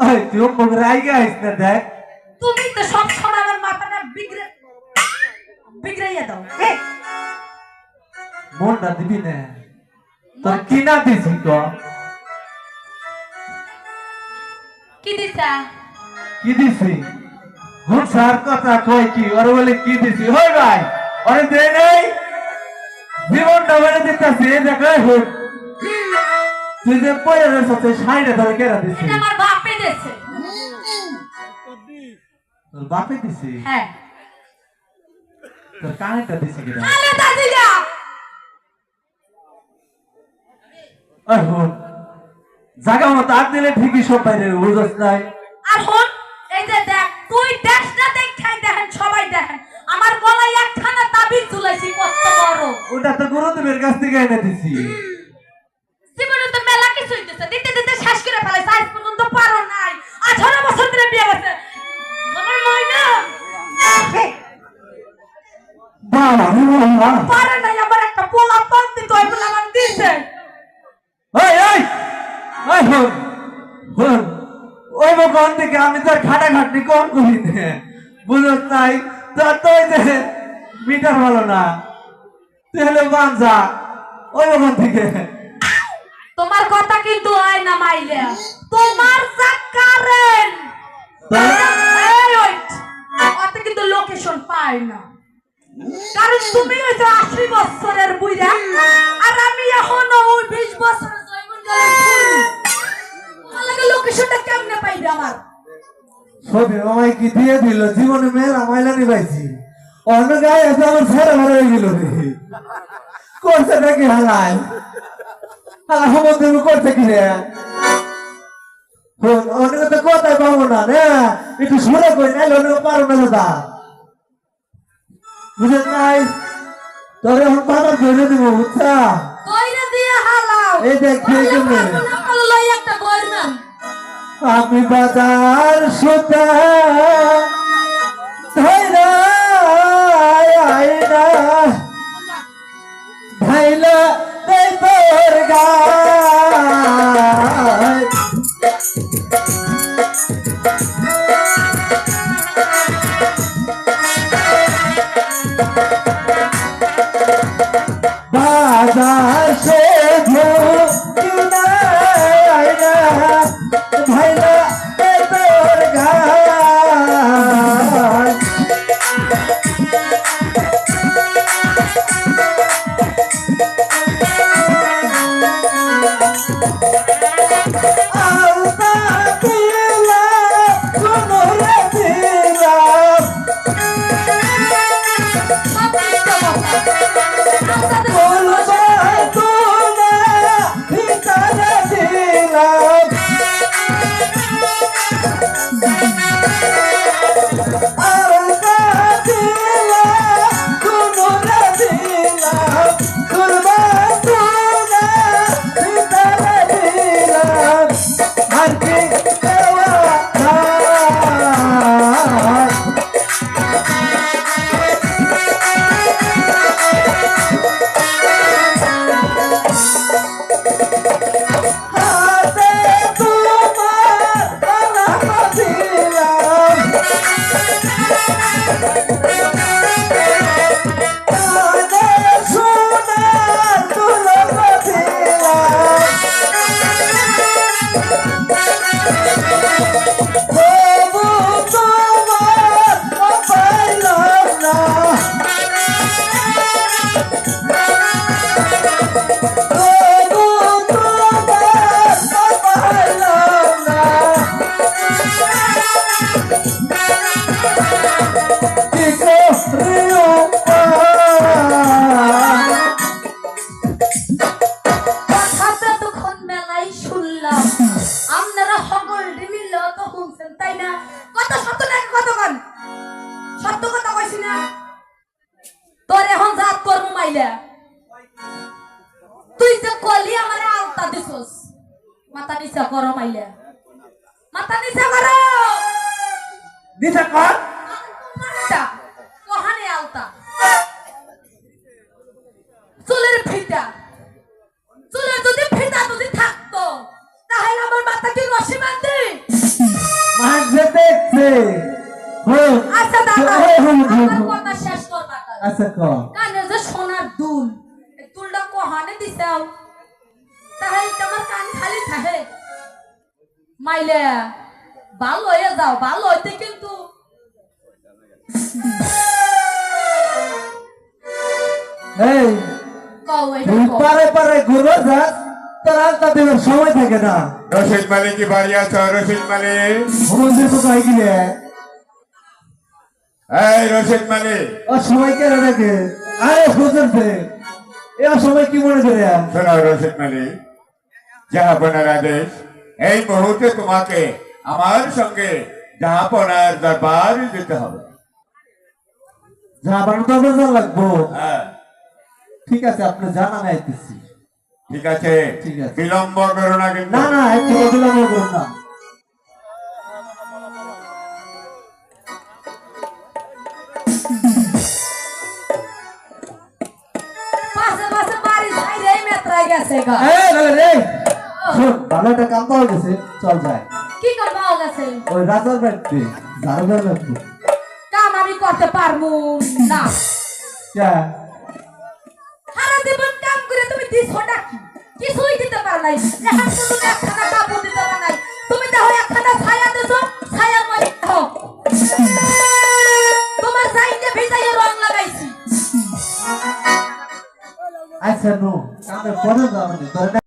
ওই তুই মুখ রাইগা আইস না দেখ। তুমি তো সব সময় আমার মাথাটা বিগড়াইয়া দাও। মনটা দিবি না তোর কিনা দিছি তো কি দিছা? কি দিছি হুন সার কথা কই কি ওর বলে কি দিছি হই ভাই ওরে দে নাই জীবনটা বলে দিতাছি দেখ হুন তুই যে পয়রের সাথে শাড়িটা ধরে কেরা দিছি এটা আমার বাপে দিয়েছে। তোর বাপে দিছি? হ্যাঁ। তোর কানেরটা দিছি কিনা? আরে দাদিরা ওই হুন জায়গা মতো আর দিলে ঠিকই সব বাইরে বুঝছ নাই। আর হন এই যে দেখ তুই দেখ না দেখাই দেখেন সবাই দেখেন আমার গলায় একখানা তাবিজ ঝুলাইছি কত বড়। ওটা তো গুরুদেবের কাছ থেকে এনে দিছি। জীবনে তো মেলা কিছু হইতেছে দিতে দিতে শেষ করে ফেলাইছে আজ পর্যন্ত পারো নাই 18 বছর ধরে বিয়ে করছে আমার মইনা বাবা পারে নাই আমার একটা পোলা পান্তি তো এগুলো আমার দিছে। ওই ওই ওই হুন হুন ওই কোন থেকে আমি তোর খাটাখাটনি কম করি নে বুঝছ নাই তোর তো ওই যে মিটার ভালো না তুই হলে বাঞ্জা ওই ওখান থেকে তোমার কথা কিন্তু হয় না মাইলে তোমার যা কারেন্ট এই ওইট অত কিন্তু লোকেশন পায় না কারণ তুমি ওই যে 80 বছরের বুইড়া আর আমি এখনো ওই 20 বছরের জয়মঙ্গলের ফুল আমাকে লোকেশনটা কেমনে পাইবে আমার সবে আমায় কি দিয়ে দিল জীবনে মেয়েরা মাইলা নিবাইছি অন্য গায়ে এসে আমার ছেড়ে ভরে হয়ে গেল রে করছে নাকি হালাই হালা খবর দেবো করছে কি রে অনেকে তো কথাই পাবো না রে একটু সুরে কই নাইলে অনেক পারো না দাদা বুঝেন নাই তোর এখন পাতা ধরে দিব বুঝছা কইরা দিয়ে হালাও এই দেখ খেয়ে কেমনে লই একটা গয়রমান আমি বাজার সুতা ধৈরা আইনা ভাইলা দেই তোর গায় বাজার সে কিনা আইনা ভাইলা দেই তোর গায় আলতা দিলা কোনরে দিলা বলবা তোনা ভিতরে দিলাম আলতা দিলা কোনরে দিলাম বলবা তোনা ভিতরে দিলাম আর কি দেওয়া হাতে তোমার আলাপ দিলাম কানে সোনার দুলক দিলাম তবু তোমার পাইলাম না তবু তোমার পাইলাম না কি করিও কথাটা তখন মেলাই শুনলাম আপনারা সকল ডিমিল তো শুনছেন তাই না কত সত্য নাকি কতক্ষণ সত্য কথা কইছি না তোর এখন জাত করবো মাইলা তুই যে কলি আমারে আলতা দিছস মাথা নিচা করো মাইলা মাথা নিচা করো দিশা কর মাথা কহানে আলতা চুলের ফিতা চুলের যদি ফিতা যদি থাকতো তাহলে আমার মাথা কি রশি বাঁধে আমার কথা শেষ করবা তার। আচ্ছা ক কানে যে সোনার দুল, এই দুলটা কোহানে দিছাও, তাই তোমার কান খালি থাকে। মাইলে ভালো হয়ে যাও, ভালো হইতে কিন্তু এই কও এটা তুই কও। পারে পারে ঘুরো যাস তোর আলতা দেওয়ার সময় থাকে না রশিদ মালিক কি বাড়ি আছো রশিদ মালিক? ভ্রমণদের কোথায় গিয়ে এই রশিদ মালিক, ও সময় কেন দেখে আরে বুঝতে এ সময় কি মনে করে শোনো রশিদ মালিক, জাহাপনার আদেশ, এই মুহূর্তে তোমাকে আমার সঙ্গে জাহাপনার দরবার যেতে হবে। যা বানো তো আপনার লাগবো হ্যাঁ, ঠিক আছে আপনি জানা আমি আইতেছি ঠিক আছে, ঠিক আছে। বিলম্ব করো না কিন্তু। না না একটু বদলাম করুন না পাশে পাশে বাড়ি ছাইরে মেত্রাই গেছে গা। এই বলে রে শোন ভালো একটা কাম পাওয়া গেছে চল যায় কি কাম পাওয়া গেছে? ওই রাজার বাড়িতে ঝাড়ুদার লাগবে কাম আমি করতে পারবো না। কে সারা জীবন কাম করে তুমি দিছোটা কি? কিছুই দিতে পার নাই। এখন তো তুমি একখানা কাপড় দিতে পার নাই। তুমি তো হয় একখানা ছায়া দিছো, ছায়ার মধ্যে থাকো। তোমার জাইতে ভিজাইয়ে রং লাগাইছি। আচ্ছা নো কামে পরে যাওয়া মানে